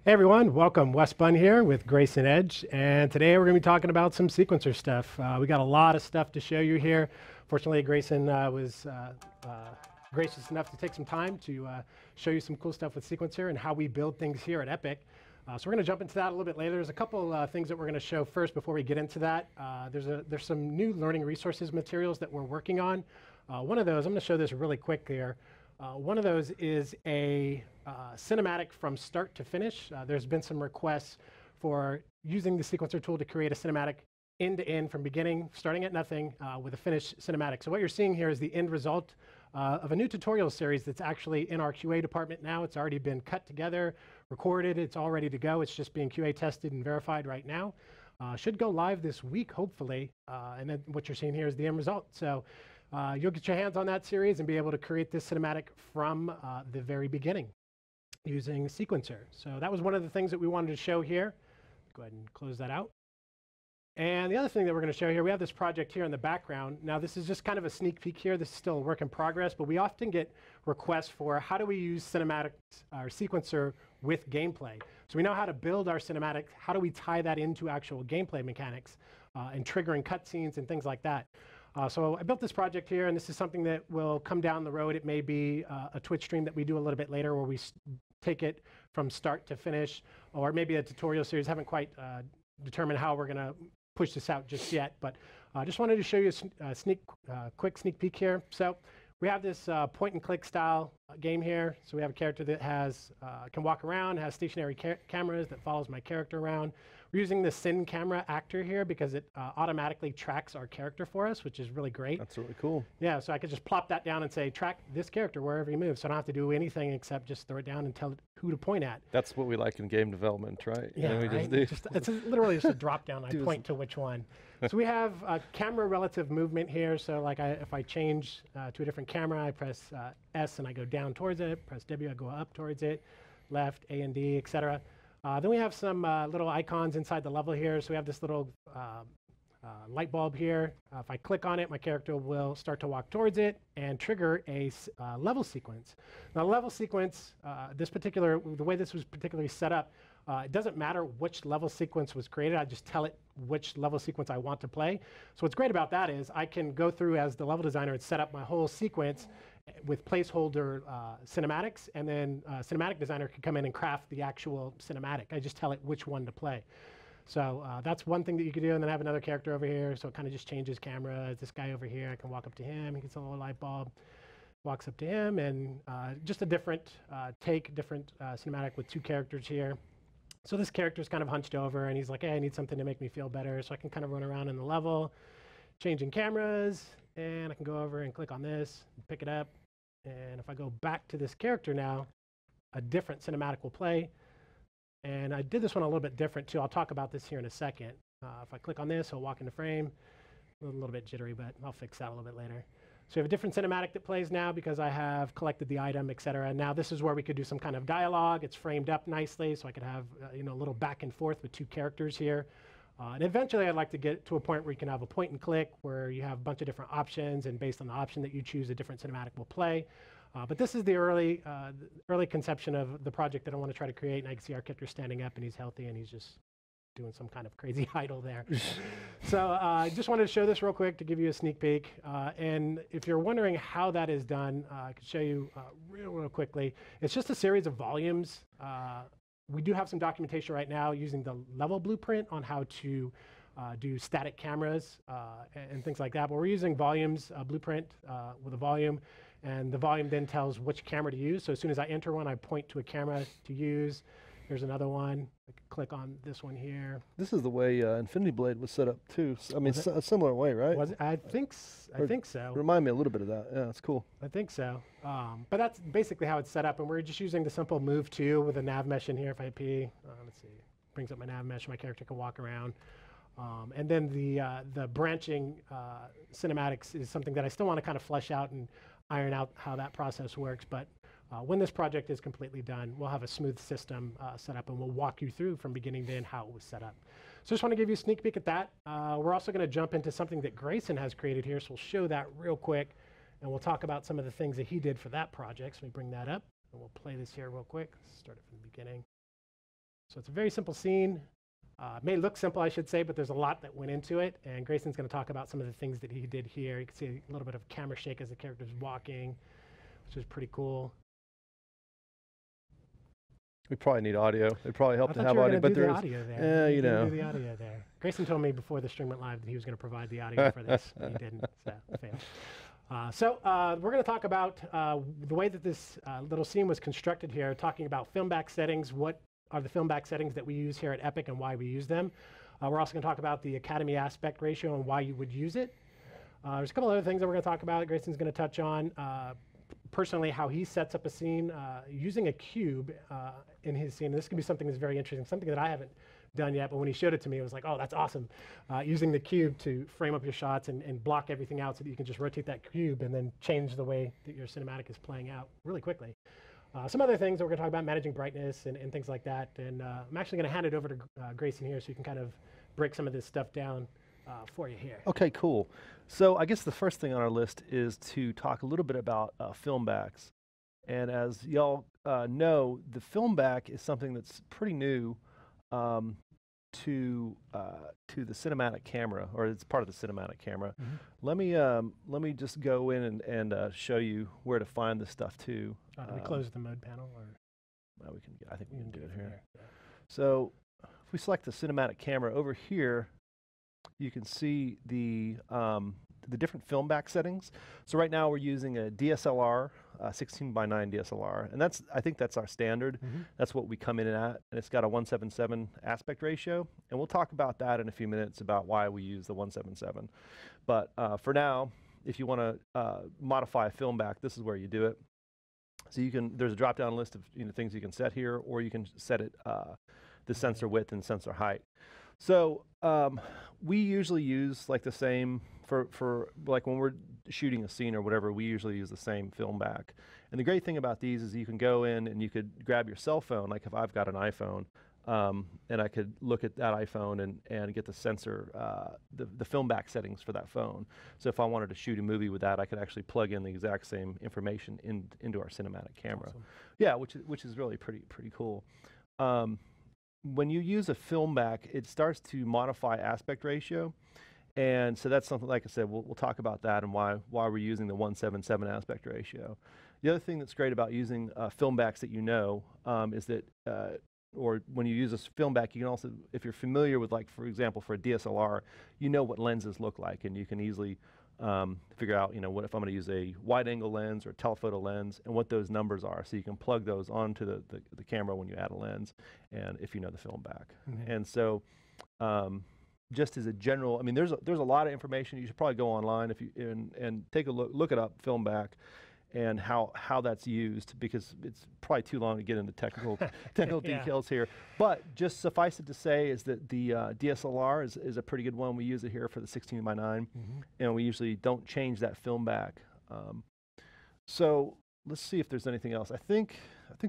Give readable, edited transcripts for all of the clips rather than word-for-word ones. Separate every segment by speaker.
Speaker 1: Hey everyone, welcome. Wes Bunn here with Grayson Edge, and today we're going to be talking about some sequencer stuff. We got a lot of stuff to show you here. Fortunately, Grayson was gracious enough to take some time to show you some cool stuff with sequencer and how we build things here at Epic. So we're going to jump into that a little bit later. There's a couple things that we're going to show first before we get into that. There's some new learning resources materials that we're working on. One of those, I'm going to show this really quick here. One of those is a cinematic from start to finish. There's been some requests for using the sequencer tool to create a cinematic end to end from beginning, starting at nothing, with a finished cinematic. So what you're seeing here is the end result of a new tutorial series that's actually in our QA department now. It's already been cut together, recorded, it's all ready to go. It's just being QA tested and verified right now. Should go live this week, hopefully. And then what you're seeing here is the end result. So you'll get your hands on that series and be able to create this cinematic from the very beginning using sequencer. So that was one of the things that we wanted to show here. Go ahead and close that out. And the other thing that we're going to show here, we have this project here in the background. Now this is just kind of a sneak peek here. This is still a work in progress, but we often get requests for how do we use cinematics or sequencer with gameplay. So we know how to build our cinematic. How do we tie that into actual gameplay mechanics and triggering cutscenes and things like that? So I built this project here, and this is something that will come down the road. It may be a Twitch stream that we do a little bit later where we take it from start to finish, or maybe a tutorial series. Haven't quite determined how we're going to push this out just yet, but I just wanted to show you a quick sneak peek here. So we have this point and click style game here. So we have a character that can walk around, has stationary cameras that follows my character around. We're using the Syn camera actor here because it automatically tracks our character for us, which is really great.
Speaker 2: That's really cool.
Speaker 1: Yeah, so I could just plop that down and say, track this character wherever he moves. So I don't have to do anything except just throw it down and tell it who to point at.
Speaker 2: That's what we like in game development, right?
Speaker 1: Yeah, right? It's literally just a drop down. I point to which one. So we have camera relative movement here. So like if I change to a different camera, I press S and I go down towards it, press W, I go up towards it, left, A and D, etc. Then we have some little icons inside the level here. So we have this little light bulb here. If I click on it, my character will start to walk towards it and trigger a level sequence. Now, level sequence, the way this was particularly set up, it doesn't matter which level sequence was created. I just tell it which level sequence I want to play. So what's great about that is I can go through as the level designer and set up my whole sequence with placeholder cinematics, and then cinematic designer can come in and craft the actual cinematic. I just tell it which one to play. So that's one thing that you can do, and then I have another character over here, so it kind of just changes camera. This guy over here, I can walk up to him, he gets a little light bulb, walks up to him, and just a different different cinematic with two characters here. So this character's kind of hunched over, and he's like, hey, I need something to make me feel better, so I can kind of run around in the level, changing cameras, and I can go over and click on this, and pick it up, and if I go back to this character now, a different cinematic will play. And I did this one a little bit different too. I'll talk about this here in a second. If I click on this, I'll walk into frame. A little bit jittery, but I'll fix that a little bit later. So we have a different cinematic that plays now because I have collected the item, etc. Now this is where we could do some kind of dialogue. It's framed up nicely, so I could have a little back and forth with two characters here. And eventually I'd like to get to a point where you can have a point and click where you have a bunch of different options, and based on the option that you choose, a different cinematic will play. But this is the early conception of the project that I want to try to create, and I can see our character standing up, and he's healthy, and he's just doing some kind of crazy idle there. So I just wanted to show this real quick to give you a sneak peek. And if you're wondering how that is done, I could show you real quickly. It's just a series of volumes. We do have some documentation right now using the level blueprint on how to do static cameras and things like that. But we're using volumes, blueprint with a volume. And the volume then tells which camera to use. So as soon as I enter one, I point to a camera to use. Here's another one. I can click on this one here.
Speaker 2: This is the way Infinity Blade was set up too. I mean, a similar way, right?
Speaker 1: Was it? I think so.
Speaker 2: Remind me a little bit of that. Yeah, it's cool.
Speaker 1: I think so. But that's basically how it's set up. And we're just using the simple move to with a nav mesh in here. If I P, let's see, brings up my nav mesh. My character can walk around. And then the branching cinematics is something that I still want to kind of flesh out and iron out how that process works. But when this project is completely done, we'll have a smooth system set up, and we'll walk you through from beginning to end how it was set up. So just want to give you a sneak peek at that. We're also going to jump into something that Grayson has created here, so we'll show that real quick, and we'll talk about some of the things that he did for that project. So let me bring that up, and we'll play this here real quick. Start it from the beginning. So it's a very simple scene. It may look simple, I should say, but there's a lot that went into it. And Grayson's going to talk about some of the things that he did here. You can see a little bit of camera shake as the character's walking, which is pretty cool.
Speaker 2: We probably need audio. It'd probably help to
Speaker 1: I thought
Speaker 2: have
Speaker 1: you were
Speaker 2: audio,
Speaker 1: gonna
Speaker 2: but
Speaker 1: do the
Speaker 2: there's,
Speaker 1: audio there.
Speaker 2: you know.
Speaker 1: Do the audio there. Grayson told me before the stream went live that he was going to provide the audio for this. He didn't, so failed. We're going to talk about the way that this little scene was constructed here, talking about film back settings, what are the film back settings that we use here at Epic and why we use them. We're also going to talk about the Academy aspect ratio and why you would use it. There's a couple other things that we're going to talk about that Grayson's going to touch on. Personally, how he sets up a scene using a cube in his scene. This can be something that's very interesting, something that I haven't done yet, but when he showed it to me, it was like, oh, that's awesome. Using the cube to frame up your shots and block everything out so that you can just rotate that cube and then change the way that your cinematic is playing out really quickly. Some other things that we're going to talk about, managing brightness and things like that. And I'm actually going to hand it over to Grayson here so you can kind of break some of this stuff down for you here.
Speaker 2: Okay, cool. So I guess the first thing on our list is to talk a little bit about film backs. And as y'all know, the film back is something that's pretty new to the cinematic camera, or it's part of the cinematic camera. Mm-hmm. Let me just go in and show you where to find this stuff too.
Speaker 1: Do we close the mode panel, or
Speaker 2: we can? I think we can do it here.
Speaker 1: Yeah.
Speaker 2: So if we select the cinematic camera over here, you can see the different film back settings. So right now we're using a DSLR, 16:9 DSLR, and I think that's our standard. Mm-hmm. That's what we come in at, and it's got a 1:7:7 aspect ratio, and we'll talk about that in a few minutes about why we use the 1:7:7. But for now, if you want to modify a film back, this is where you do it. So there's a drop-down list of things you can set here, or you can set it the sensor width and sensor height. So we usually use like the same for like when we're shooting a scene or whatever, we usually use the same film back. And the great thing about these is you can go in and you could grab your cell phone, like if I've got an iPhone, and I could look at that iPhone and get the sensor, the film back settings for that phone. So if I wanted to shoot a movie with that, I could actually plug in the exact same information into our cinematic camera. Awesome. Yeah, which is really pretty cool. When you use a film back, it starts to modify aspect ratio. And so that's something, like I said, we'll talk about that and why we're using the 1:7:7 aspect ratio. The other thing that's great about using film backs that is that, or when you use a film back, you can also, if you're familiar with, like, for example, for a DSLR, you know what lenses look like, and you can easily figure out, what if I'm going to use a wide angle lens or a telephoto lens and what those numbers are. So you can plug those onto the camera when you add a lens, and if you know the film back. Mm-hmm. And so just as a general, there's a lot of information. You should probably go online and take a look it up, film back, and how that's used, because it's probably too long to get into technical details here. But just suffice it to say is that the DSLR is a pretty good one. We use it here for the 16:9, mm-hmm. and we usually don't change that film back. So let's see if there's anything else. I think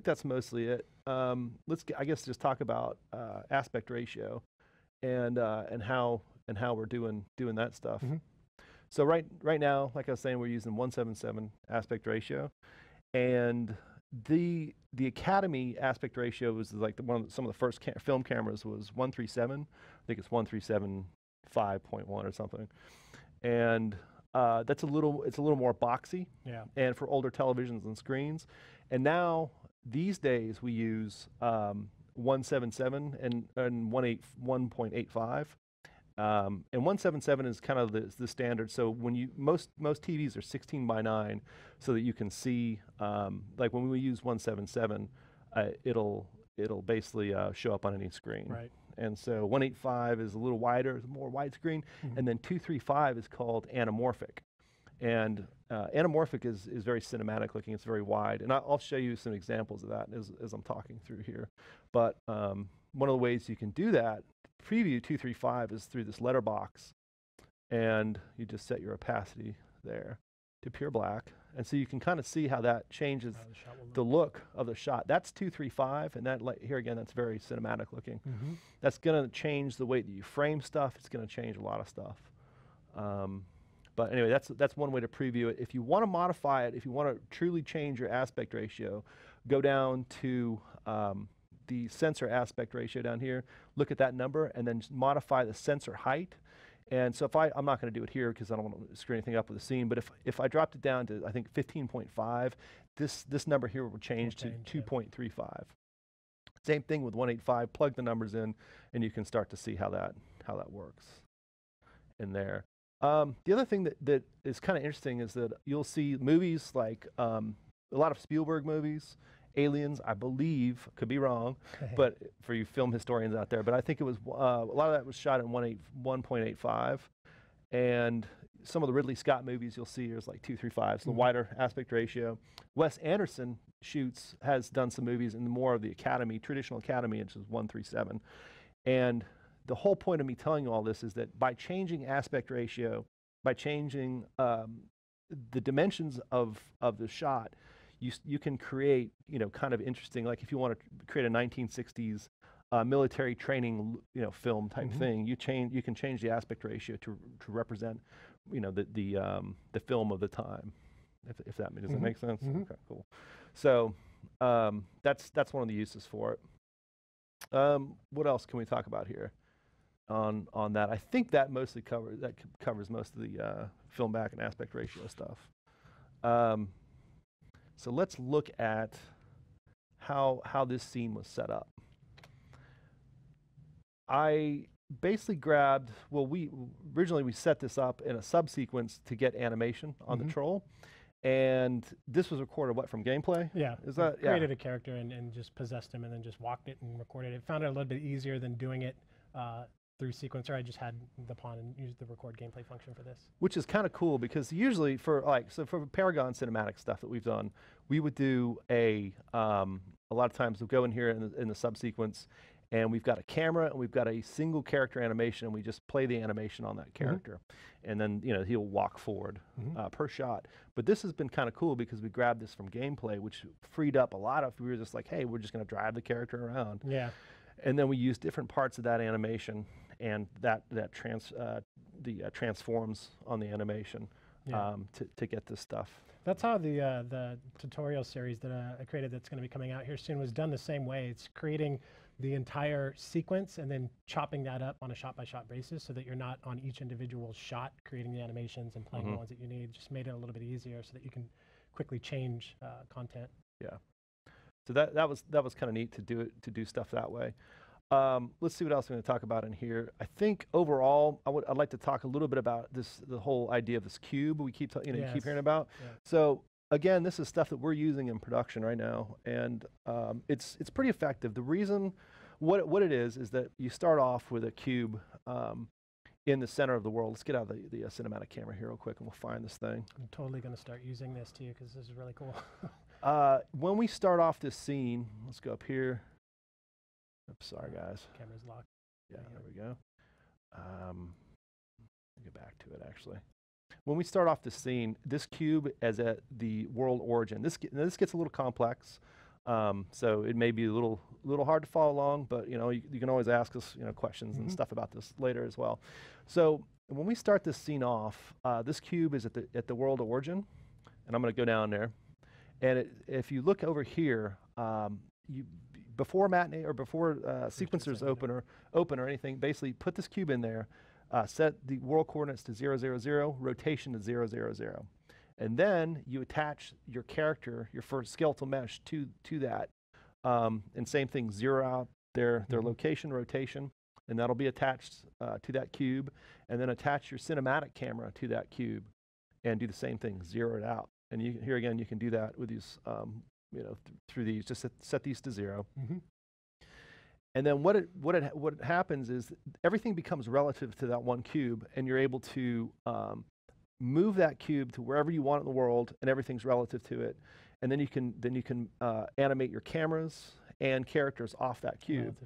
Speaker 2: that's mostly it. I guess just talk about aspect ratio and how we're doing that stuff. Mm-hmm. So right now, like I was saying, we're using 1:7:7 aspect ratio, and the Academy aspect ratio was like some of the first film cameras was 1:3:7. I think it's 1:3:7.5.1 or something, and it's a little more boxy. Yeah. And for older televisions and screens, and now these days we use 1:7:7 and 1.85. And 1:7:7 is kind of the standard. So when most TVs are 16:9, so that you can see, like when we use 1:7:7, it'll basically show up on any screen. Right. And so 1.85 is a little wider, it's more widescreen, mm-hmm. and then 2.35 is called anamorphic. And anamorphic is very cinematic looking. It's very wide, and I'll show you some examples of that as I'm talking through here. But one of the ways you can do that, preview 2.35, is through this letterbox, and you just set your opacity there to pure black, and so you can kind of see how that changes the look of the shot. That's 2.35, and that here again, that's very cinematic looking. Mm-hmm. That's going to change the way that you frame stuff. It's going to change a lot of stuff. But anyway, that's one way to preview it. If you want to modify it, if you want to truly change your aspect ratio, go down to the sensor aspect ratio down here, look at that number, and then just modify the sensor height. And so if I'm not going to do it here because I don't want to screw anything up with the scene, but if I dropped it down to, I think, 15.5, this number here will change to 2.35. Same thing with 185, plug the numbers in, and you can start to see how that works in there. The other thing that is kind of interesting is that you'll see movies like a lot of Spielberg movies, Aliens, I believe, could be wrong, but for you film historians out there, but I think it was a lot of that was shot in 1.85, and some of the Ridley Scott movies you'll see is like 2.35, so the wider aspect ratio. Wes Anderson has done some movies in more of the traditional Academy, which is 1.37, and the whole point of me telling you all this is that by changing aspect ratio, by changing the dimensions of the shot, you can create, kind of interesting, like if you want to create a 1960s military training, film type thing, you can change the aspect ratio to represent, the film of the time. If that does that make sense? Okay, cool. So that's one of the uses for it. What else can we talk about here on that? I think that mostly covers most of the film back and aspect ratio stuff. So let's look at how this scene was set up. I basically grabbed, originally we set this up in a subsequence to get animation on the troll. And this was recorded, from gameplay?
Speaker 1: Yeah.
Speaker 2: Is that,
Speaker 1: created a character and just possessed him and then just walked it and recorded it. Found it a little bit easier than doing it through sequencer. I just had the pawn and used the record gameplay function for this. Which
Speaker 2: is kind of cool because usually for Paragon cinematic stuff that we've done, we would do a lot of times we'll go in here in the subsequence and we've got a camera and we've got a single character animation and we just play the animation on that character. And then, he'll walk forward per shot. But this has been kind of cool because we grabbed this from gameplay, which freed up a lot of, we were just like, hey, we're just going to drive the character around.
Speaker 1: Yeah.
Speaker 2: And then we use different parts of that animation and that transforms on the animation to get this stuff.
Speaker 1: That's how the tutorial series that I created that's going to be coming out here soon was done the same way. It's creating the entire sequence and then chopping that up on a shot-by-shot basis so that you're not on each individual shot creating the animations and playing the ones that you need. Just made it a little bit easier so that you can quickly change content.
Speaker 2: Yeah. So that was kind of neat to do stuff that way. Let's see what else I'm going to talk about in here. I think overall, I'd like to talk a little bit about the whole idea of this cube we keep you keep hearing about.
Speaker 1: Yeah.
Speaker 2: So again, this is stuff that we're using in production right now, and it's pretty effective. The reason, what it is that you start off with a cube in the center of the world. Let's get out the cinematic camera here real quick, and we'll find this thing.
Speaker 1: I'm totally going to start using this too because this is really cool.
Speaker 2: When we start off this scene, let's go up here. Oops, sorry guys.
Speaker 1: Camera's locked.
Speaker 2: Yeah, there we go. Get back to it actually. When we start off the scene, this cube is at the world origin. This gets a little complex, so it may be a little hard to follow along, but you can always ask us questions and stuff about this later as well. So when we start this scene off, this cube is at the world origin, and I'm going to go down there. And if you look over here, before matinee or before sequencers open or anything, basically put this cube in there, set the world coordinates to 0, 0, 0, rotation to 0, 0, 0. And then you attach your character, your first skeletal mesh to that. And same thing, zero out their location, rotation, and that'll be attached to that cube. And then attach your cinematic camera to that cube and do the same thing, zero it out. And here again, you can do that with these, through these, just set these to 0. And then what happens is everything becomes relative to that one cube, and you're able to move that cube to wherever you want in the world, and everything's relative to it. And then you can animate your cameras and characters off that cube.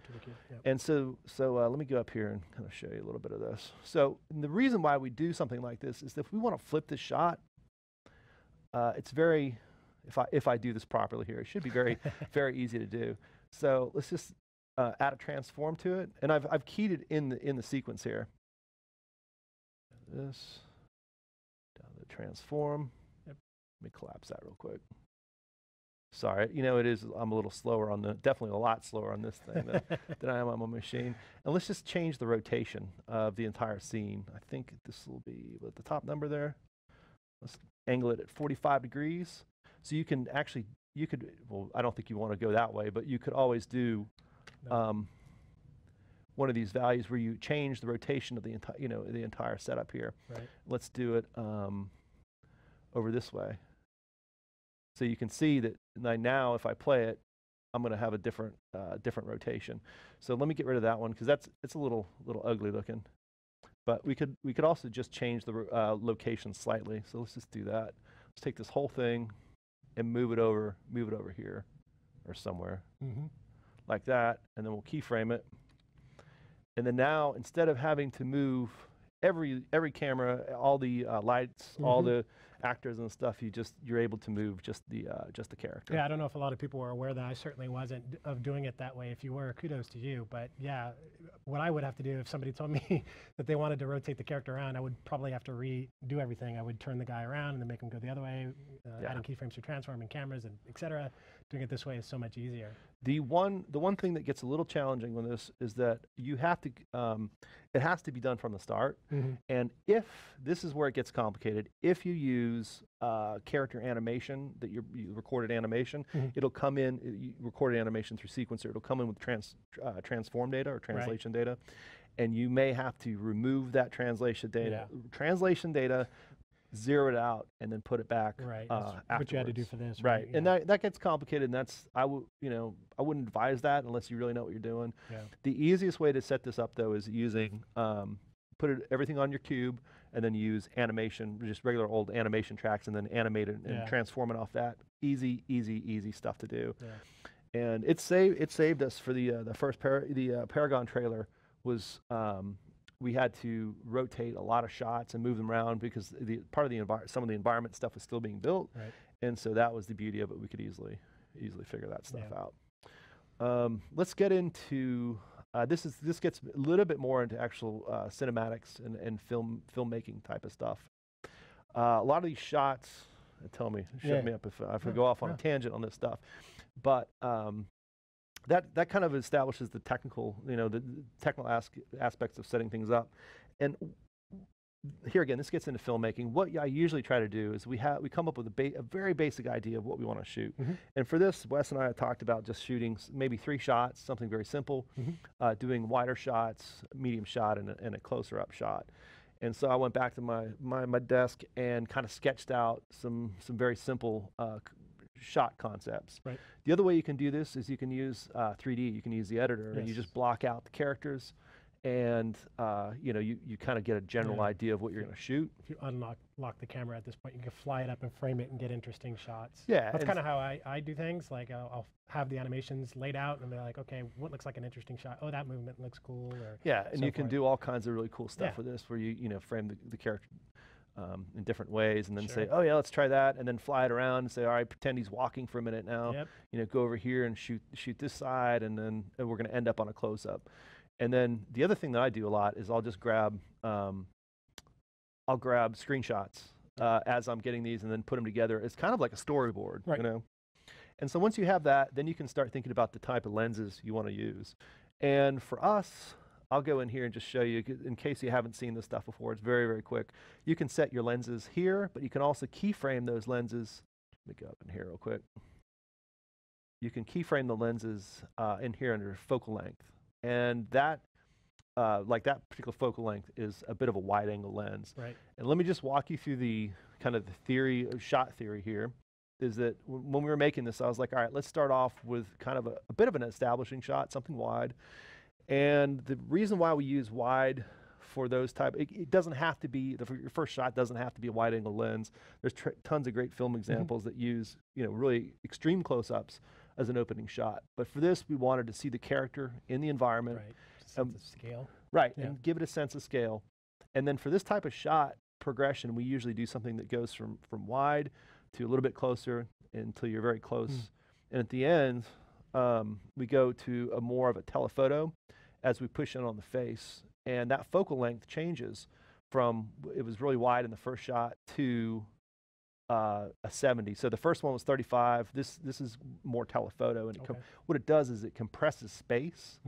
Speaker 1: Yep.
Speaker 2: And so let me go up here and kind of show you a little bit of this. So the reason why we do something like this is if we want to flip this shot, it's very, if I do this properly here, it should be very, very easy to do. So let's just add a transform to it, and I've keyed it in the sequence here. This down to transform. Yep. Let me collapse that real quick. Sorry, you know, I'm a little slower on definitely a lot slower on this thing than I am on my machine. And let's just change the rotation of the entire scene. I think this will be at the top number there. Let's angle it at 45 degrees. So you can actually, well, I don't think you want to go that way, but you could always do one of these values where you change the rotation of the entire, the entire setup here.
Speaker 1: Right.
Speaker 2: Let's do it over this way. So you can see that now if I play it, I'm going to have a different rotation. So let me get rid of that one because it's a little ugly looking. But we could also just change the location slightly. So let's just do that. Let's take this whole thing and move it over here or somewhere like that, and then we'll keyframe it. And then now instead of having to move every camera, all the lights, all the actors and stuff, you're able to move just the character.
Speaker 1: Yeah, I don't know if a lot of people were aware that I certainly wasn't of doing it that way. If you were, kudos to you. But yeah, what I would have to do if somebody told me that they wanted to rotate the character around, I would probably have to redo everything. I would turn the guy around and then make him go the other way, adding keyframes for transforming cameras and etc. Doing it this way is so much easier. The one
Speaker 2: thing that gets a little challenging with this is that you have to it has to be done from the start. And if this is where it gets complicated, if you use character animation, that you recorded animation, it'll come in, you recorded animation through sequencer, it'll come in with transform data or translation data, and you may have to remove that translation data. Translation data, zero it out, and then put it back.
Speaker 1: Right. That's what you had to do for this.
Speaker 2: Right. And that gets complicated, and I wouldn't advise that unless you really know what you're doing.
Speaker 1: Yeah.
Speaker 2: The easiest way to set this up though is using everything on your cube, and then use animation, just regular old animation tracks, and then animate it and transform it off that. Easy stuff to do. Yeah. And it saved us for the first Paragon trailer was. We had to rotate a lot of shots and move them around because some of the environment stuff was still being built, and so that was the beauty of it. We could easily figure that stuff out. Let's get into this gets a little bit more into actual cinematics and filmmaking type of stuff. A lot of these shots, shut me up if I go off on a tangent on this stuff, but. That kind of establishes the technical, the technical aspects of setting things up. And here again, this gets into filmmaking. What I usually try to do is we come up with a very basic idea of what we want to shoot. And for this, Wes and I have talked about just shooting maybe 3 shots, something very simple, doing wider shots, medium shot, and a closer up shot. And so I went back to my desk and kind of sketched out some very simple shot concepts. Right. The other way you can do this is you can use 3D. You can use the editor, and you just block out the characters, and you kind of get a general idea of what you're going to shoot.
Speaker 1: If you lock the camera at this point, you can fly it up and frame it and get interesting shots.
Speaker 2: Yeah,
Speaker 1: that's kind of how I do things. Like I'll have the animations laid out, and be like, okay, what looks like an interesting shot? Oh, that movement looks cool. Or
Speaker 2: and you can do all kinds of really cool stuff with this, where you frame the character in different ways, and then say, oh yeah, let's try that, and then fly it around and say, all right, pretend he's walking for a minute now. Go over here and shoot this side, and then we're going to end up on a close-up. And then the other thing that I do a lot is I'll just grab screenshots as I'm getting these, and then put them together. It's kind of like a storyboard, And so once you have that, then you can start thinking about the type of lenses you want to use. And for us, I'll go in here and just show you, in case you haven't seen this stuff before. It's very, very quick. You can set your lenses here, but you can also keyframe those lenses. Let me go up in here real quick. You can keyframe the lenses in here under focal length. And that, like that particular focal length is a bit of a wide angle lens.
Speaker 1: Right.
Speaker 2: And let me just walk you through the kind of the theory, shot theory here. Is that when we were making this, I was like, all right, let's start off with kind of a bit of an establishing shot, something wide. And the reason why we use wide for those type, it doesn't have to be, your first shot doesn't have to be a wide angle lens. There's tons of great film examples that use, really extreme close-ups as an opening shot. But for this, we wanted to see the character in the environment.
Speaker 1: Right, sense of scale.
Speaker 2: Right, and give it a sense of scale. And then for this type of shot progression, we usually do something that goes from wide to a little bit closer until you're very close. And at the end, we go to a more of a telephoto as we push in on the face. And that focal length changes from, it was really wide in the first shot to a 70. So the first one was 35. This is more telephoto, and what it does is it compresses space,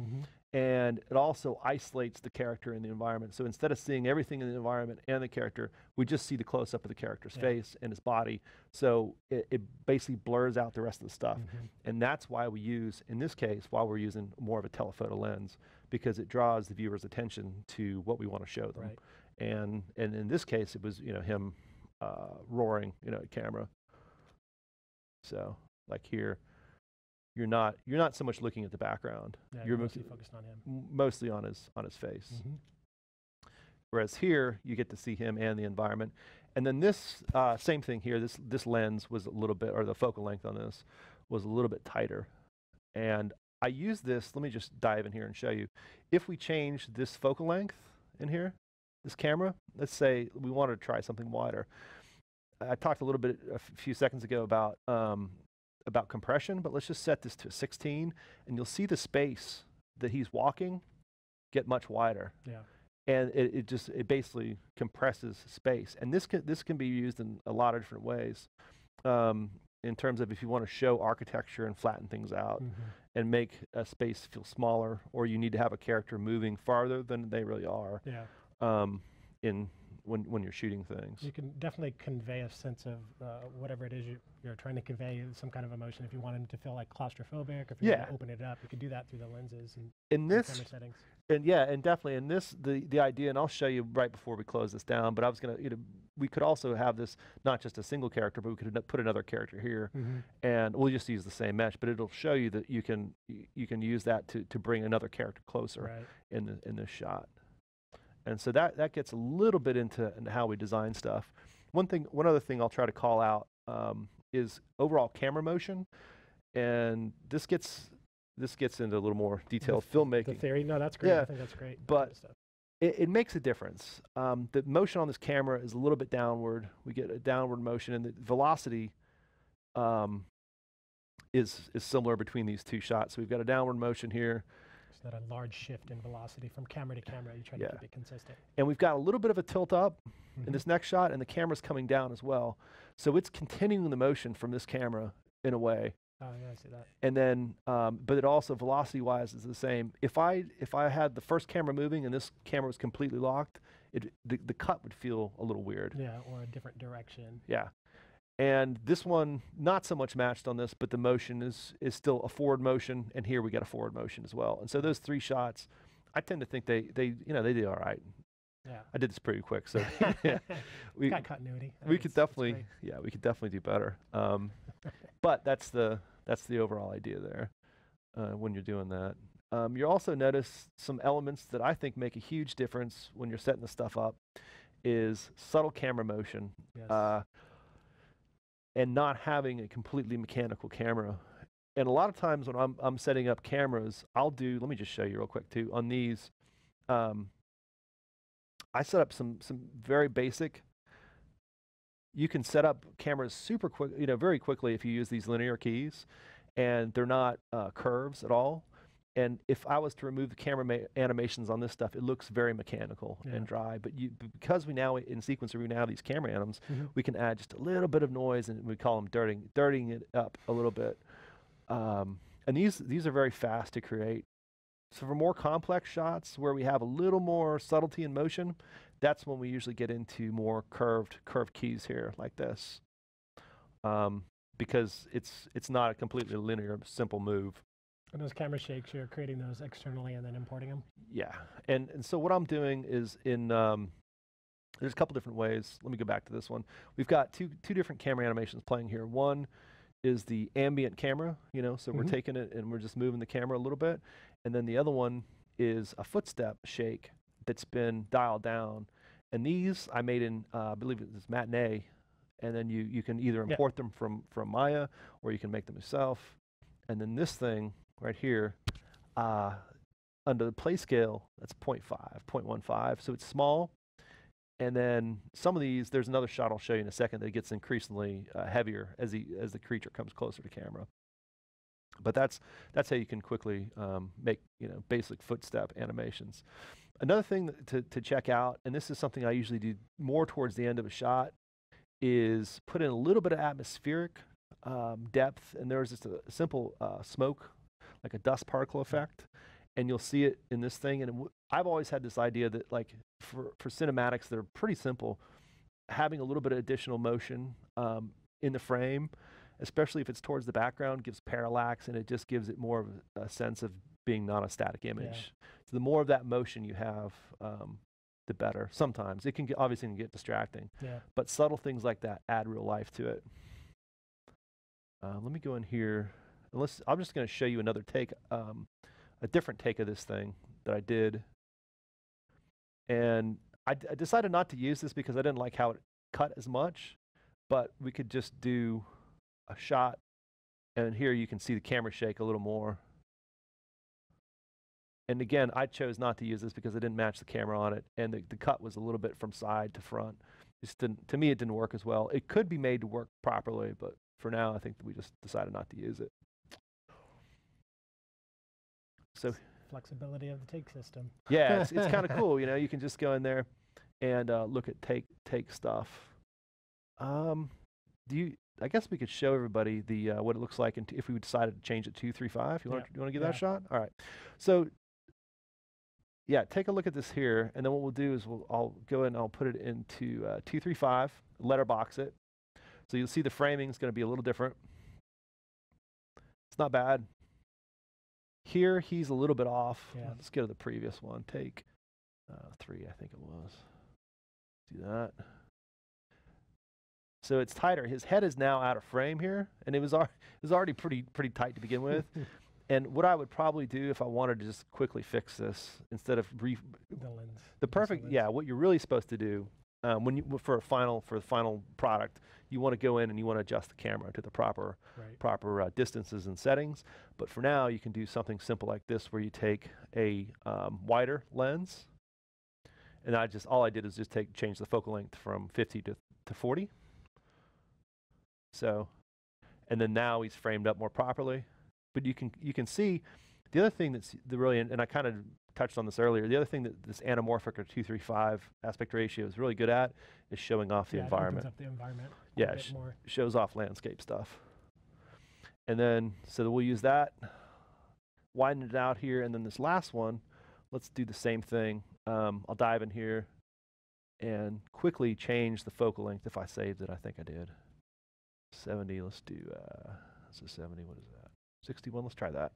Speaker 2: and it also isolates the character in the environment. So instead of seeing everything in the environment and the character, we just see the close-up of the character's face and his body. So it basically blurs out the rest of the stuff. And that's why we use, in this case, why we're using more of a telephoto lens, because it draws the viewer's attention to what we want to show them. And in this case, it was, him roaring, at camera. So like here, you're not so much looking at the background. You're
Speaker 1: mostly focused on him.
Speaker 2: Mostly on his face. Whereas here, you get to see him and the environment. And then this same thing here. This lens was a little bit, or the focal length on this was a little bit tighter. And I use this. Let me just dive in here and show you. If we change this focal length in here, this camera, let's say we wanted to try something wider. I talked a little bit a few seconds ago about compression, but let's just set this to 16, and you'll see the space that he's walking get much wider. And it basically compresses space. And this can be used in a lot of different ways, in terms of if you want to show architecture and flatten things out and make a space feel smaller, or you need to have a character moving farther than they really are. When you're shooting things.
Speaker 1: You can definitely convey a sense of whatever it is you're trying to convey, some kind of emotion. If you want them to feel like claustrophobic, if you want to open it up, you can do that through the lenses and camera settings.
Speaker 2: And definitely. And this, the idea, and I'll show you right before we close this down, but I was going to, we could also have this not just a single character, but we could put another character here, and we'll just use the same mesh, but it'll show you that you can use that to bring another character closer in this shot. And so that gets a little bit into how we design stuff. One other thing I'll try to call out is overall camera motion, and this gets into a little more detailed filmmaking.
Speaker 1: The theory, no, that's great. I think that's great.
Speaker 2: But it makes a difference. The motion on this camera is a little bit downward. We get a downward motion, and the velocity is similar between these two shots. So we've got a downward motion here.
Speaker 1: That a large shift in velocity from camera to camera. You try to keep it consistent.
Speaker 2: And we've got a little bit of a tilt up in this next shot, and the camera's coming down as well. So it's continuing the motion from this camera in a way.
Speaker 1: Oh yeah, I see that.
Speaker 2: And then, but it also velocity-wise is the same. If I had the first camera moving and this camera was completely locked, the cut would feel a little weird.
Speaker 1: Yeah, or a different direction.
Speaker 2: Yeah. And this one, not so much matched on this, but the motion is still a forward motion, and here we get a forward motion as well. And so those three shots, I tend to think they do all right.
Speaker 1: Yeah.
Speaker 2: I did this pretty quick, so
Speaker 1: we got continuity.
Speaker 2: We could definitely do better. But that's the overall idea there when you're doing that. You'll also notice some elements that I think make a huge difference when you're setting the stuff up is subtle camera motion.
Speaker 1: Yes.
Speaker 2: And not having a completely mechanical camera. And a lot of times when I'm setting up cameras, let me just show you real quick too. On these, I set up some very basic. You can set up cameras super quick, very quickly if you use these linear keys, and they're not curves at all. And if I was to remove the camera animations on this stuff, it looks very mechanical and dry. But because we now, in Sequencer, we now have these camera anims, we can add just a little bit of noise, and we call them dirtying it up a little bit. And these are very fast to create. So for more complex shots where we have a little more subtlety in motion, that's when we usually get into more curved keys here like this. Because it's not a completely linear, simple move.
Speaker 1: And those camera shakes, you're creating those externally and then importing them?
Speaker 2: Yeah. And so what I'm doing is there's a couple different ways. Let me go back to this one. We've got two different camera animations playing here. One is the ambient camera, so we're taking it and we're just moving the camera a little bit. And then the other one is a footstep shake that's been dialed down. And these I made in, I believe it was Matinee. And then you can either import them from Maya, or you can make them yourself. And then this thing right here, under the play scale, that's 0.15, so it's small. And then some of these, there's another shot I'll show you in a second that gets increasingly heavier as the creature comes closer to camera. But that's how you can quickly make basic footstep animations. Another thing to check out, and this is something I usually do more towards the end of a shot, is put in a little bit of atmospheric depth, and there's just a simple smoke, like a dust particle effect, and you'll see it in this thing. And I've always had this idea that, like, for cinematics that are pretty simple, having a little bit of additional motion in the frame, especially if it's towards the background, gives parallax, and it just gives it more of a sense of being not a static image. Yeah. So the more of that motion you have, the better. Sometimes it can obviously get distracting, but subtle things like that add real life to it. Let me go in here. I'm just going to show you another take, a different take of this thing that I did. And I decided not to use this because I didn't like how it cut as much, but we could just do a shot, and here you can see the camera shake a little more. And again, I chose not to use this because I didn't match the camera on it, and the cut was a little bit from side to front. To me, it didn't work as well. It could be made to work properly, but for now, I think that we just decided not to use it. So
Speaker 1: flexibility of the take system.
Speaker 2: Yeah, it's kind of cool. You know, you can just go in there and look at take stuff. I guess we could show everybody the what it looks like if we decided to change it to 235. You want to give that a shot? All right. So yeah, take a look at this here, and then what we'll do is I'll go in and I'll put it into 235, letterbox it. So you'll see the framing is going to be a little different. It's not bad. Here he's a little bit off. Yeah. Let's go to the previous one. Take 3, I think it was. Do that. So it's tighter. His head is now out of frame here, and it was already pretty tight to begin with. And what I would probably do if I wanted to just quickly fix this, instead of
Speaker 1: the lens,
Speaker 2: what you're really supposed to do for the final product, you want to go in and you want to adjust the camera to the proper distances and settings. But for now, you can do something simple like this, where you take a wider lens, and all I did is just change the focal length from 50 to 40. So, and then now he's framed up more properly. But you can see the other thing that's really, and I kind of touched on this earlier, the other thing that this anamorphic or 235 aspect ratio is really good at is showing off the environment.
Speaker 1: It opens up the environment
Speaker 2: yeah, shows off landscape stuff. And then, so we'll use that, widen it out here, and then this last one, let's do the same thing. I'll dive in here and quickly change the focal length if I saved it. I think I did. 70, let's do, so 70, what is that? 61, let's try that.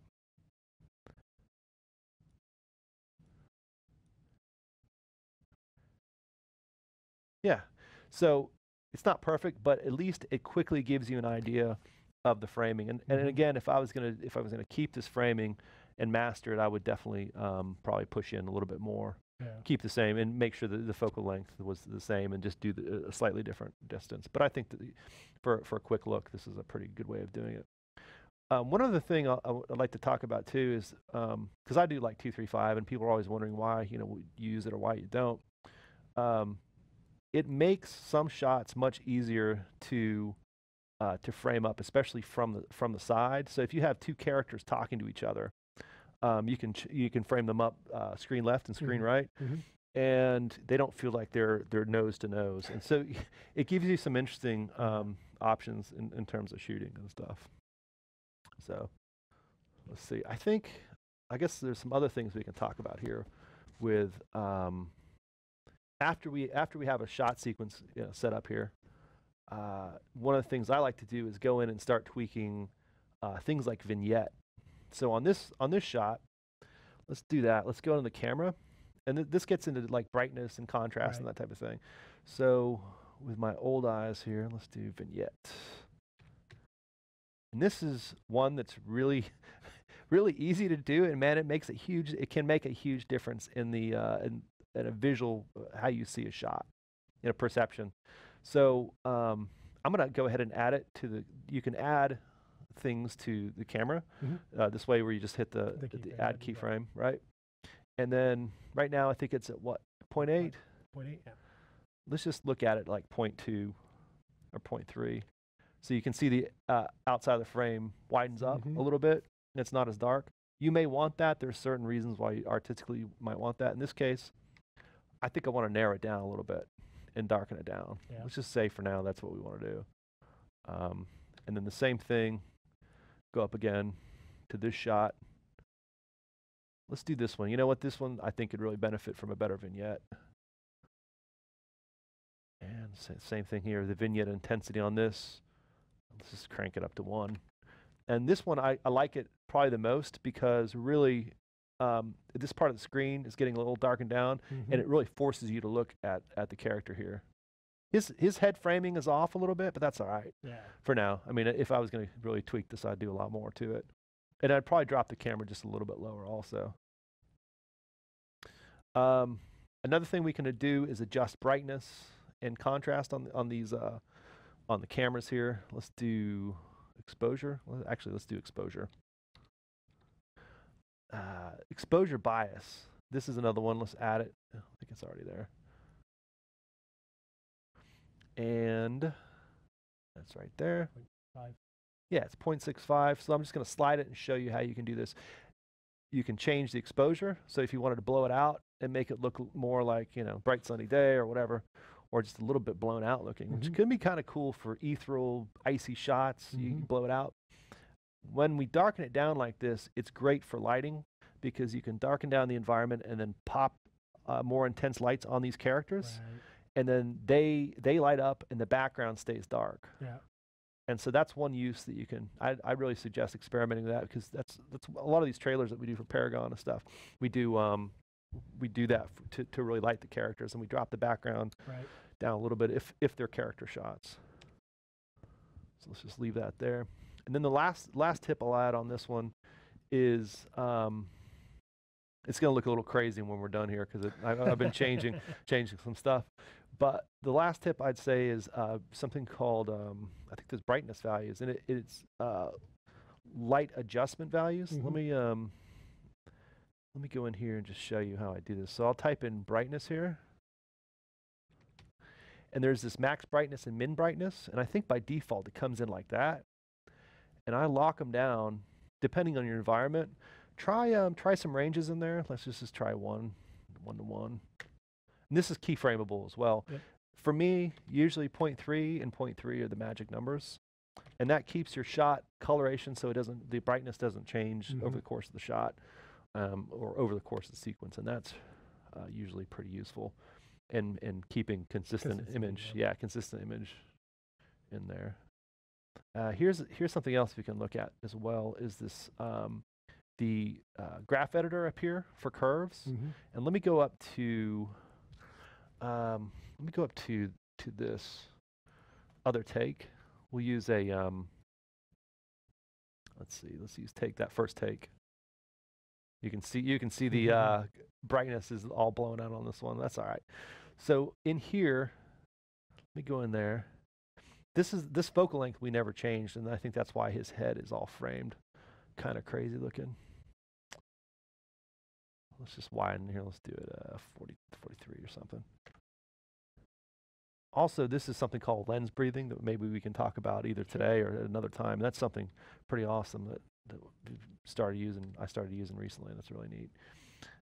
Speaker 2: Yeah, so it's not perfect, but at least it quickly gives you an idea of the framing. And again, if I was gonna keep this framing and master it, I would definitely probably push in a little bit more. Yeah. Keep the same and make sure that the focal length was the same, and just do a slightly different distance. But I think that for a quick look, this is a pretty good way of doing it. One other thing I'd like to talk about too is, because I do like 235, and people are always wondering why you use it or why you don't. It makes some shots much easier to frame up, especially from the side. So if you have two characters talking to each other, you can frame them up screen left and screen right, and they don't feel like they're nose to nose. And so it gives you some interesting options in terms of shooting and stuff. So let's see. I guess there's some other things we can talk about here with after we have a shot sequence set up here. One of the things I like to do is go in and start tweaking things like vignette. So on this shot, let's do that. Let's go into the camera, and this gets into like brightness and contrast and that type of thing. So with my old eyes here, let's do vignette. And this is one that's really, really easy to do, and man, it can make a huge difference in the in a visual, how you see a shot, in a perception. So I'm gonna go ahead and add it to you can add things to the camera this way, where you just hit the add keyframe, right? And then right now I think it's at what, 0.8?
Speaker 1: 0.8, yeah.
Speaker 2: Let's just look at it like 0.2 or 0.3. So you can see the outside of the frame widens up a little bit, and it's not as dark. You may want that. There's certain reasons why artistically you might want that. In this case, I think I want to narrow it down a little bit and darken it down.
Speaker 1: Yeah.
Speaker 2: Let's just say for now that's what we want to do. And then the same thing, go up again to this shot. Let's do this one. You know what? This one I think could really benefit from a better vignette. And same thing here, the vignette intensity on this. Let's just crank it up to 1. And this one, I like it probably the most because really this part of the screen is getting a little darkened down, and it really forces you to look at the character here. His head framing is off a little bit, but that's all right for now. I mean, if I was going to really tweak this, I'd do a lot more to it. And I'd probably drop the camera just a little bit lower also. Another thing we can do is adjust brightness and contrast on these on the cameras here. Let's do exposure. Well, actually, let's do exposure. Exposure bias. This is another one. Let's add it. I think it's already there. And that's right there.
Speaker 1: 0.5.
Speaker 2: Yeah, it's 0.65. So I'm just going to slide it and show you how you can do this. You can change the exposure. So if you wanted to blow it out and make it look more like, you know, bright sunny day or whatever, or just a little bit blown out looking, which could be kind of cool for ethereal, icy shots. You can blow it out. When we darken it down like this, it's great for lighting because you can darken down the environment and then pop more intense lights on these characters.
Speaker 1: Right.
Speaker 2: And then they light up and the background stays dark.
Speaker 1: Yeah.
Speaker 2: And so that's one use that you can, I really suggest experimenting with that because that's a lot of these trailers that we do for Paragon and stuff. We do that to really light the characters, and we drop the background down a little bit if they're character shots. So let's just leave that there. And then the last tip I'll add on this one is it's going to look a little crazy when we're done here because I've been changing some stuff. But the last tip I'd say is something called I think there's brightness values, and it's light adjustment values. Let me go in here and just show you how I do this. So I'll type in brightness here. And there's this max brightness and min brightness. And I think by default it comes in like that. And I lock them down depending on your environment. Try some ranges in there. Let's just try 1 to 1. And this is keyframeable as well. Yep. For me, usually 0.3 and 0.3 are the magic numbers. And that keeps your shot coloration so the brightness doesn't change over the course of the shot. Or over the course of the sequence, and that's usually pretty useful in keeping consistent image. Yeah, consistent image in there. Here's something else we can look at as well. Is this the graph editor up here for curves? And let me go up to this other take. We'll use a let's use that first take. You can see the brightness is all blown out on this one. That's all right. So in here, let me go in there. This focal length we never changed, and I think that's why his head is all framed. Kind of crazy looking. Let's just widen here. Let's do it 40, 43 or something. Also, this is something called lens breathing that maybe we can talk about either today or at another time. That's something pretty awesome that I started using recently, and that's really neat.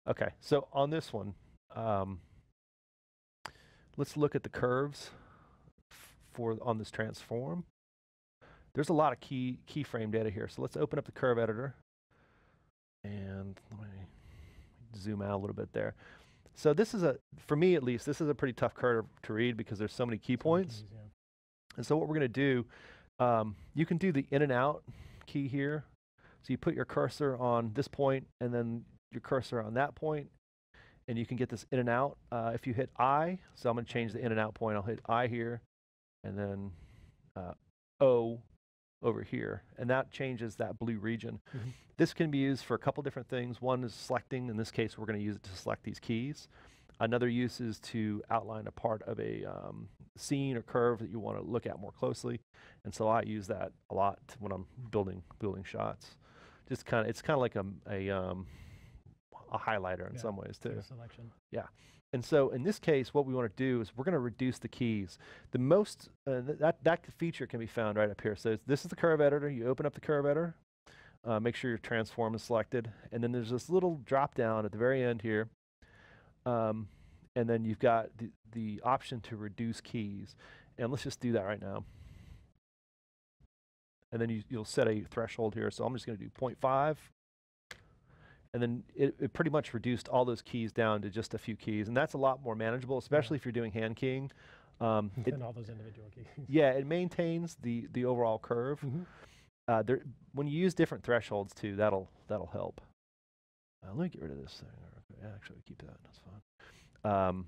Speaker 2: Okay, so on this one, let's look at the curves on this transform. There's a lot of keyframe data here, so let's open up the curve editor, and let me zoom out a little bit there. So this is for me at least, this is a pretty tough curve to read because there's so many key points. And so what we're going to do, you can do the in and out key here. So you put your cursor on this point and then your cursor on that point, and you can get this in and out. If you hit I, so I'm going to change the in and out point. I'll hit I here, and then O over here, and that changes that blue region. This can be used for a couple different things. One is selecting. In this case, we're going to use it to select these keys. Another use is to outline a part of a scene or curve that you want to look at more closely, and so I use that a lot when I'm building shots. Just it's kind of like a highlighter in some ways too.
Speaker 1: Selection.
Speaker 2: Yeah. And so in this case, what we want to do is we're going to reduce the keys. The most that feature can be found right up here. So this is the curve editor. You open up the curve editor, make sure your transform is selected, and then there's this little drop down at the very end here. and then you've got the option to reduce keys. And let's just do that right now. And then you'll set a threshold here. So I'm just going to do 0.5. And then it pretty much reduced all those keys down to just a few keys. And that's a lot more manageable, especially if you're doing hand keying.
Speaker 1: And all those individual keys.
Speaker 2: Yeah, it maintains the overall curve. When you use different thresholds too, that'll help. Let me get rid of this thing. Yeah, actually, keep that. That's fine.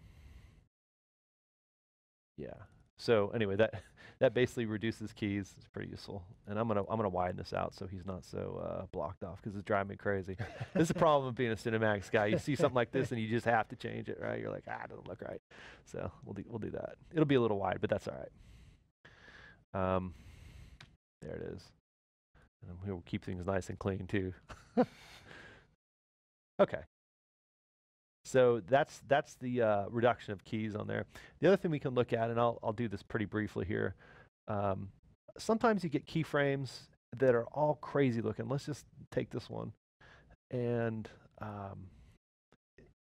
Speaker 2: Yeah. So anyway, that basically reduces keys. It's pretty useful. And I'm gonna widen this out so he's not so blocked off because it's driving me crazy. This is the problem of being a cinematics guy. You see something like this and you just have to change it, right? You're like, it doesn't look right. So we'll do that. It'll be a little wide, but that's all right. There it is. And we'll keep things nice and clean too. Okay. So that's the reduction of keys on there. The other thing we can look at, and I'll do this pretty briefly here. Sometimes you get keyframes that are all crazy looking. Let's just take this one, and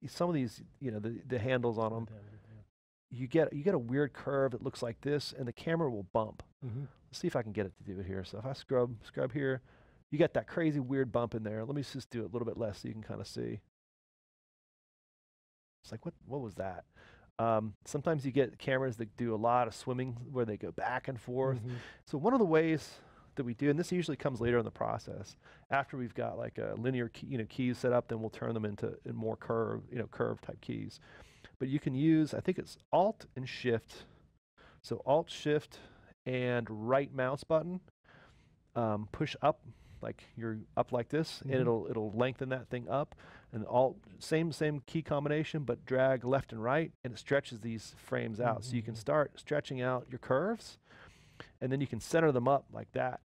Speaker 2: some of these, the handles on them, you get a weird curve that looks like this, and the camera will bump. Let's see if I can get it to do it here. So if I scrub here, you get that crazy weird bump in there. Let me just do it a little bit less so you can kind of see. It's like, what was that? Sometimes you get cameras that do a lot of swimming where they go back and forth. So one of the ways that we do, and this usually comes later in the process, after we've got like a linear key, keys set up, then we'll turn them into more curve type keys. But you can use, I think it's Alt and Shift. So Alt, Shift, and right mouse button. Push up, like you're up like this, and it'll lengthen that thing up. And Alt, same key combination, but drag left and right, and it stretches these frames out. So you can start stretching out your curves, and then you can center them up like that,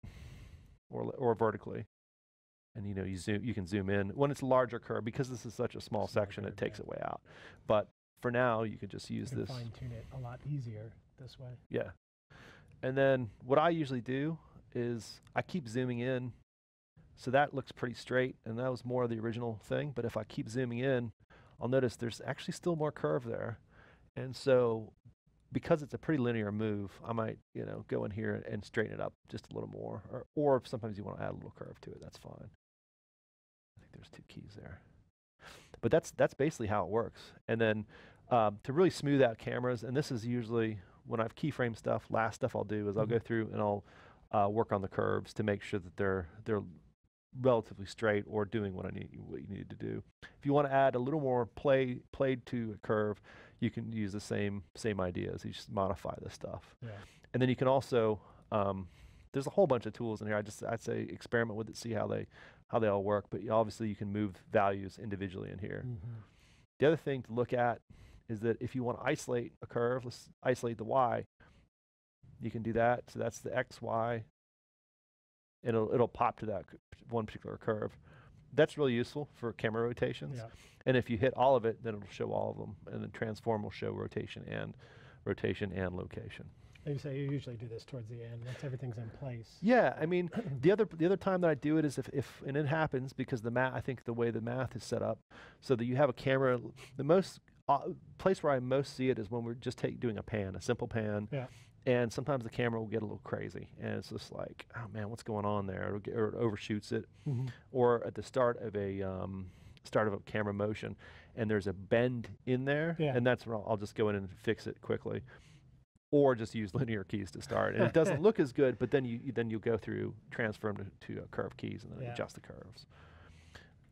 Speaker 2: or vertically. And you can zoom in when it's a larger curve, because this is such a small section. It takes it way out. But for now, you can just use this.
Speaker 1: Fine tune it a lot easier this way.
Speaker 2: Yeah. And then what I usually do is I keep zooming in. So that looks pretty straight, and that was more of the original thing. But if I keep zooming in, I'll notice there's actually still more curve there. And so because it's a pretty linear move, I might, go in here and straighten it up just a little more. Or if sometimes you want to add a little curve to it, that's fine. I think there's 2 keys there. But that's basically how it works. And then to really smooth out cameras, and this is usually when I've keyframe stuff, last stuff I'll do is I'll go through and I'll work on the curves to make sure that they're relatively straight or doing what you need to do. If you want to add a little more played to a curve, you can use the same ideas. You just modify this stuff. Yeah. And then you can also there's a whole bunch of tools in here. I'd say experiment with it, see how they all work. But obviously you can move values individually in here. The other thing to look at is that if you want to isolate a curve, let's isolate the Y. You can do that. So that's the X, Y. It'll pop to that one particular curve. That's really useful for camera rotations. Yeah. And if you hit all of it, then it'll show all of them. And then transform will show rotation and location.
Speaker 1: You say you usually do this towards the end once everything's in place.
Speaker 2: Yeah, I mean, the other time that I do it is if and it happens because I think the way the math is set up, so that you have a camera. The most place where I most see it is when we're just doing a simple pan. Yeah. And sometimes the camera will get a little crazy, and it's just like, oh man, what's going on there? Or it overshoots it, or at the start of a camera motion, and there's a bend in there, and that's where I'll just go in and fix it quickly, or just use linear keys to start, and it doesn't look as good, but then you go through transfer them to curve keys and then adjust the curves,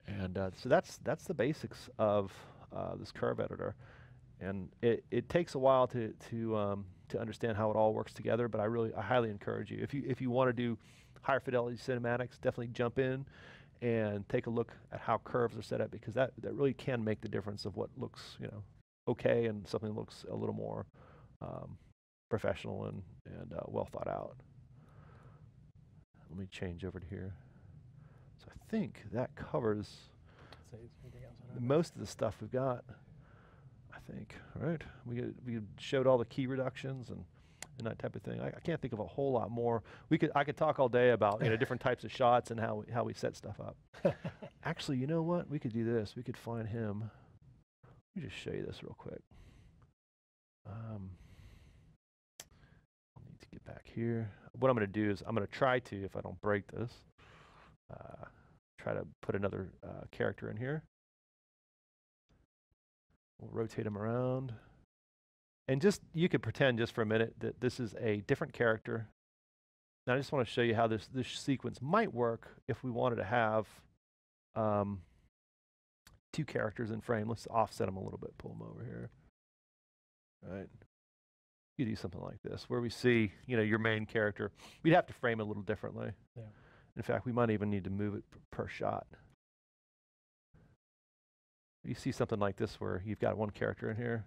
Speaker 2: and so that's the basics of this curve editor, and it takes a while to understand how it all works together, but I highly encourage you. If you want to do higher fidelity cinematics, definitely jump in and take a look at how curves are set up, because that really can make the difference of what looks okay and something that looks a little more professional and well thought out. Let me change over to here. So I think that covers most of the stuff we've got. I think, right? We showed all the key reductions and that type of thing. I can't think of a whole lot more. I could talk all day about different types of shots and how we set stuff up. Actually, you know what? We could do this. We could find him. Let me just show you this real quick. I'll need to get back here. What I'm going to do is I'm going to try to, if I don't break this, try to put another character in here. We'll rotate him around. And just, you could pretend just for a minute that this is a different character. Now I just want to show you how this sequence might work if we wanted to have two characters in frame. Let's offset them a little bit, pull them over here. All right. You do something like this, where we see, your main character. We'd have to frame it a little differently.
Speaker 1: Yeah.
Speaker 2: In fact, we might even need to move it per shot. You see something like this where you've got one character in here,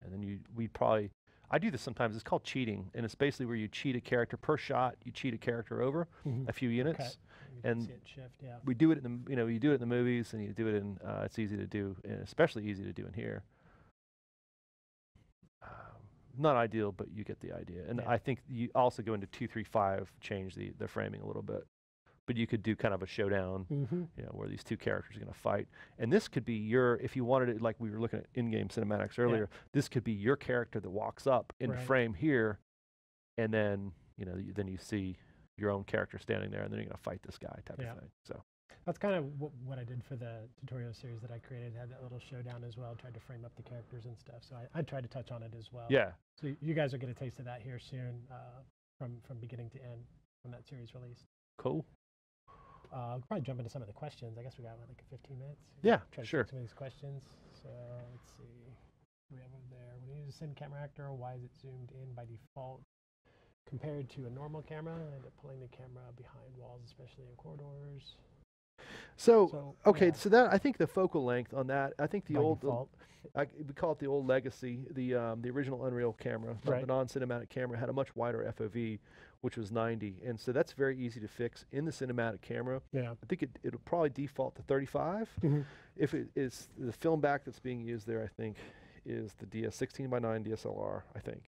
Speaker 2: and then I do this sometimes. It's called cheating, and it's basically where you cheat a character per shot. You cheat a character over a few units,
Speaker 1: okay.
Speaker 2: And
Speaker 1: see it shift, yeah.
Speaker 2: we do it in the, you do it in the movies, and you do it in. It's easy to do, and especially easy to do in here. Not ideal, but you get the idea. And I think you also go into 2-3-5, change the framing a little bit. But you could do kind of a showdown, where these two characters are going to fight. And this could be if you wanted it, like we were looking at in-game cinematics earlier, this could be your character that walks up into frame here, and then, then you see your own character standing there, and then you're going to fight this guy type of thing. So
Speaker 1: that's kind of what I did for the tutorial series that I created. Had that little showdown as well, tried to frame up the characters and stuff. So I tried to touch on it as well.
Speaker 2: Yeah.
Speaker 1: So you guys will get a taste of that here soon, from beginning to end when that series released.
Speaker 2: Cool.
Speaker 1: I'll probably jump into some of the questions. I guess we got like 15 minutes.
Speaker 2: Yeah,
Speaker 1: try to
Speaker 2: sure.
Speaker 1: take some of these questions. So let's see. What do we have over there? When you use a cine camera actor, why is it zoomed in by default compared to a normal camera? I end up pulling the camera behind walls, especially in corridors.
Speaker 2: So that I think the focal length on that, I think the we call it the old legacy, the original Unreal camera, the non-cinematic camera had a much wider FOV, which was 90, and so that's very easy to fix in the cinematic camera.
Speaker 1: Yeah,
Speaker 2: I think it'll probably default to 35. If it is the film back that's being used there, I think is the 16:9 DSLR, I think.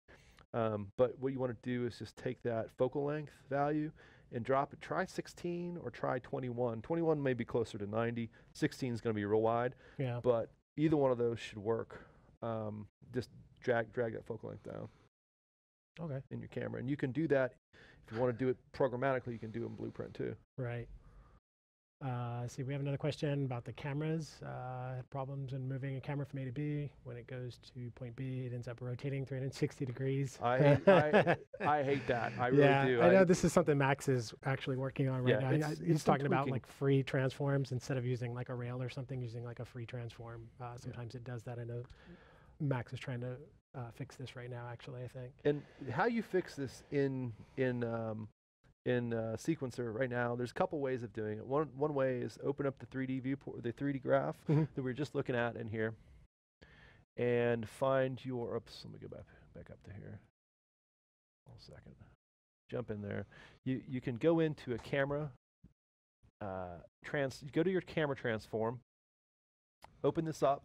Speaker 2: But what you want to do is just take that focal length value and drop it. Try 16 or try 21. 21 may be closer to 90. 16 is going to be real wide. Yeah. But either one of those should work. Just drag that focal length down. Okay. In your camera, and you can do that if you want to do it programmatically. You can do it in Blueprint too.
Speaker 1: Right. See, we have another question about the cameras. Problems in moving a camera from A to B. When it goes to point B, it ends up rotating 360 degrees.
Speaker 2: I hate that. I really do.
Speaker 1: I know this is something Max is actually working on right now. He's talking about like free transforms instead of using like a rail or something, using like a free transform. Sometimes it does that. I know Max is trying to fix this right now, actually, I think.
Speaker 2: And how you fix this in Sequencer right now, there's a couple ways of doing it. One way is open up the 3D viewport, the 3D graph that we were just looking at in here, and find your. Oops, let me go back up to here. One second. Jump in there. You can go into a camera. Go to your camera transform. Open this up.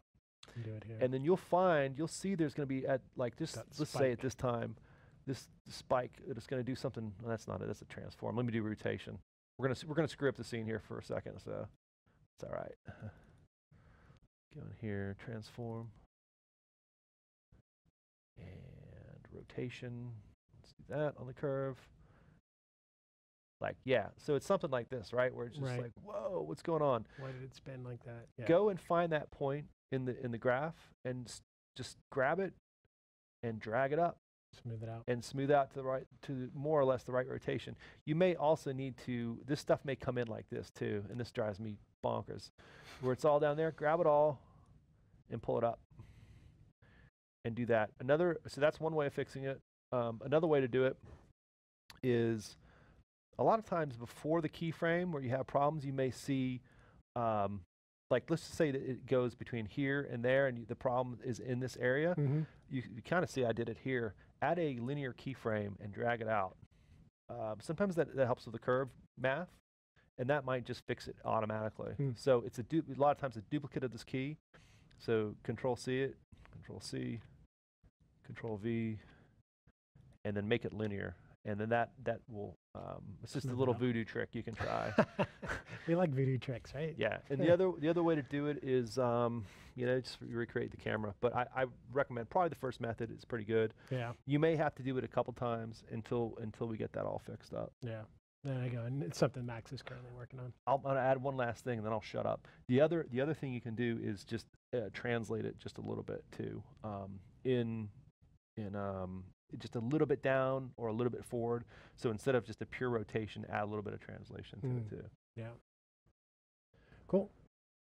Speaker 1: Do it here.
Speaker 2: And then you'll see there's going to be at like this. Let's say at this time. This spike, it's going to do something. Well, that's not it. That's a transform. Let me do rotation. We're gonna screw up the scene here for a second, so it's all right. Go in here, transform, and rotation. Let's do that on the curve. So it's something like this, right? Where it's just like, whoa, what's going on?
Speaker 1: Why did it spin like that? Yeah.
Speaker 2: Go and find that point in the graph and just grab it and drag it up.
Speaker 1: Smooth it out.
Speaker 2: And smooth out to more or less the right rotation. You may also need to, this stuff may come in like this too, and this drives me bonkers. Where it's all down there, grab it all and pull it up. And do that. So that's one way of fixing it. Another way to do it is a lot of times before the keyframe where you have problems, you may see, like let's just say that it goes between here and there and the problem is in this area. You kind of see I did it here. Add a linear keyframe and drag it out. Sometimes that helps with the curve math, and that might just fix it automatically. So it's a lot of times a duplicate of this key. So Control-C it, Control-C, Control-V, and then make it linear. and then that will it's just a little voodoo trick you can try.
Speaker 1: We like voodoo tricks, right?
Speaker 2: Yeah, and the other way to do it is just recreate the camera. But I recommend probably the first method is pretty good.
Speaker 1: Yeah.
Speaker 2: You may have to do it a couple times until we get that all fixed up.
Speaker 1: Yeah. There you go, and it's something Max is currently working on.
Speaker 2: I'm gonna add one last thing, and then I'll shut up. The other thing you can do is just translate it just a little bit too, in just a little bit down or a little bit forward. So instead of just a pure rotation, add a little bit of translation to it too.
Speaker 1: Yeah. Cool.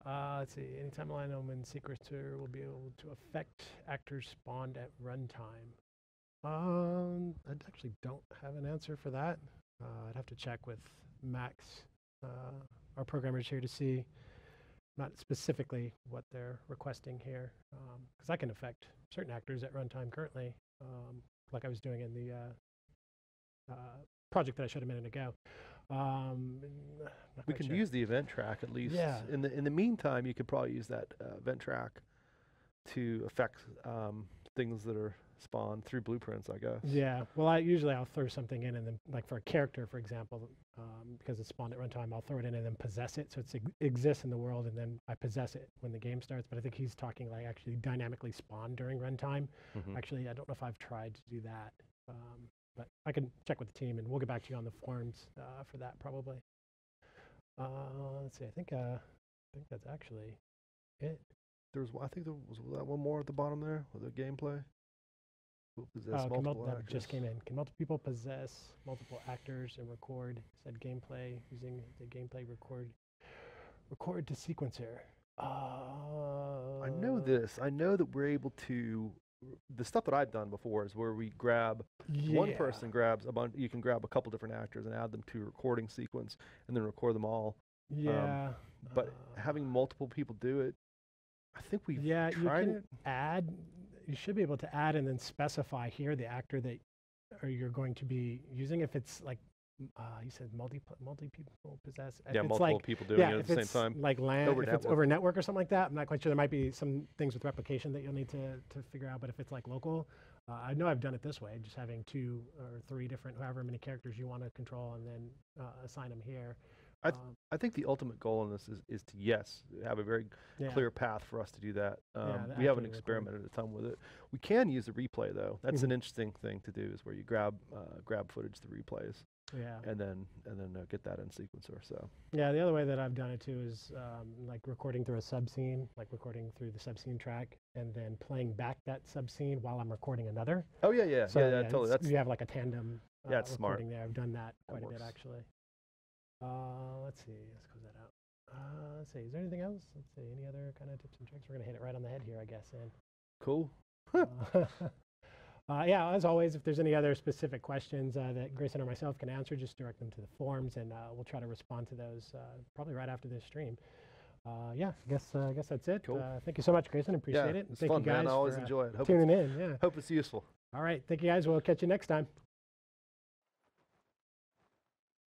Speaker 1: Let's see. Anytime line element sequencer will be able to affect actors spawned at runtime. I actually don't have an answer for that. I'd have to check with Max, our programmers here, to see not specifically what they're requesting here, because I can affect certain actors at runtime currently, like I was doing in the project that I showed a minute ago.
Speaker 2: We can use the event track at least.
Speaker 1: Yeah.
Speaker 2: In the meantime, you could probably use that event track to affect things that are spawned through blueprints, I guess.
Speaker 1: Yeah. Well, I'll throw something in, and then, like for a character, for example, because it's spawned at runtime, I'll throw it in and then possess it, so it exists in the world, and then I possess it when the game starts. But I think he's talking like actually dynamically spawn during runtime. Actually, I don't know if I've tried to do that, but I can check with the team, and we'll get back to you on the forums for that probably. Let's see. I think that's actually it.
Speaker 2: I think there was that one more at the bottom there with the gameplay.
Speaker 1: That just came in. Can multiple people possess multiple actors and record said gameplay using the gameplay record to sequencer?
Speaker 2: I know this. I know that we're able to. The stuff that I've done before is where we grab one person grabs a bunch. You can grab a couple different actors and add them to a recording sequence, and then record them all.
Speaker 1: Yeah.
Speaker 2: But having multiple people do it, I think we've tried
Speaker 1: you can
Speaker 2: it.
Speaker 1: add. You should be able to add and then specify here the actor that you're going to be using. If it's like you said, multi people possess.
Speaker 2: Yeah, multiple people doing it at the same time.
Speaker 1: Like LAN, if it's over network or something like that, I'm not quite sure. There might be some things with replication that you'll need to figure out. But if it's like local, I know I've done it this way, just having 2 or 3 different, however many characters you want to control, and then assign them here.
Speaker 2: I think the ultimate goal in this is to have a very clear path for us to do that. We haven't experimented a ton with it. We can use the replay though. That's an interesting thing to do, is where you grab footage through replays.
Speaker 1: Yeah.
Speaker 2: And then get that in sequencer. So.
Speaker 1: Yeah, the other way that I've done it too is like recording through a subscene, like recording through the subscene track, and then playing back that subscene while I'm recording another.
Speaker 2: Oh yeah.
Speaker 1: So,
Speaker 2: yeah, totally.
Speaker 1: You have like a tandem
Speaker 2: it's smart.
Speaker 1: recording there. I've done that quite a bit actually. Let's see. Let's close that out. Let's see. Is there anything else? Let's see. Any other kind of tips and tricks? We're gonna hit it right on the head here, I guess.
Speaker 2: Cool.
Speaker 1: Yeah, as always, if there's any other specific questions that Grayson or myself can answer, just direct them to the forums, and we'll try to respond to those probably right after this stream. Yeah, I guess that's it.
Speaker 2: Cool.
Speaker 1: Thank you so much, Grayson. Appreciate it.
Speaker 2: It's
Speaker 1: thank
Speaker 2: fun,
Speaker 1: you guys
Speaker 2: man. I always
Speaker 1: for
Speaker 2: enjoy it.
Speaker 1: tuning in. Yeah.
Speaker 2: Hope it's useful.
Speaker 1: All right. Thank you, guys. We'll catch you next time.